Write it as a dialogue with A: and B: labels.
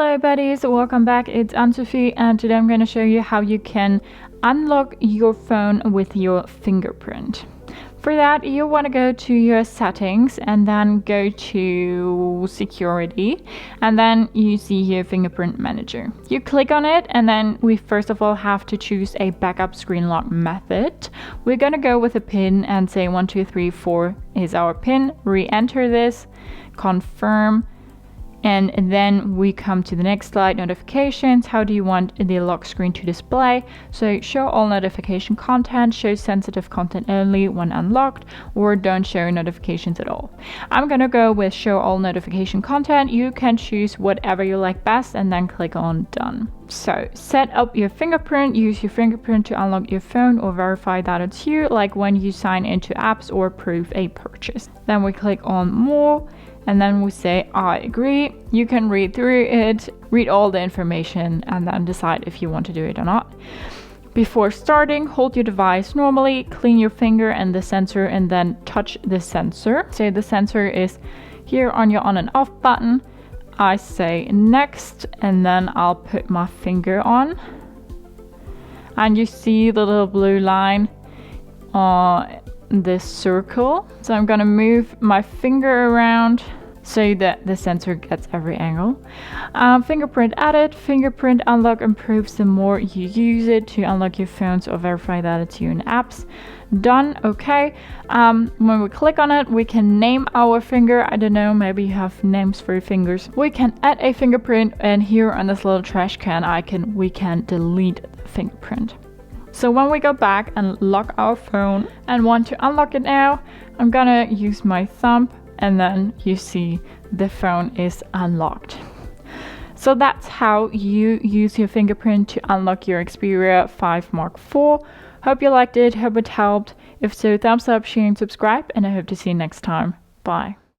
A: Hello buddies, welcome back. It's Anne-Sophie and today I'm going to show you how you can unlock your phone with your fingerprint. For that, you want to go to your settings and then go to security, and then you see here fingerprint manager. You click on it and then we first of all have to choose a backup screen lock method. We're going to go with a pin and say 1 2 3 4 is our pin. Re-enter this, confirm. And then we come to the next slide, notifications. How do you want the lock screen to display? So show all notification content, show sensitive content only when unlocked, or don't show notifications at all. I'm gonna go with show all notification content. You can choose whatever you like best and then click on done. So set up your fingerprint, use your fingerprint to unlock your phone or verify that it's you, like when you sign into apps or approve a purchase. Then we click on more. And then we say, I agree. You can read through it, read all the information, and then decide if you want to do it or not. Before starting, hold your device normally, clean your finger and the sensor, and then touch the sensor. So the sensor is here on your on and off button. I say next, and then I'll put my finger on. And you see the little blue line on this circle. So I'm gonna move my finger around so that the sensor gets every angle. Fingerprint added. Fingerprint unlock improves the more you use it to unlock your phones or verify that it's you in apps. Done. Okay. When we click on it, we can name our finger. I don't know, maybe you have names for your fingers. We can add a fingerprint, and here on this little trash can icon we can delete the fingerprint. So when we go back and lock our phone and want to unlock it now, I'm gonna use my thumb, and then you see the phone is unlocked. So that's how you use your fingerprint to unlock your Xperia 5 Mark IV. Hope you liked it, hope it helped. If so, thumbs up, share and subscribe, and I hope to see you next time. Bye.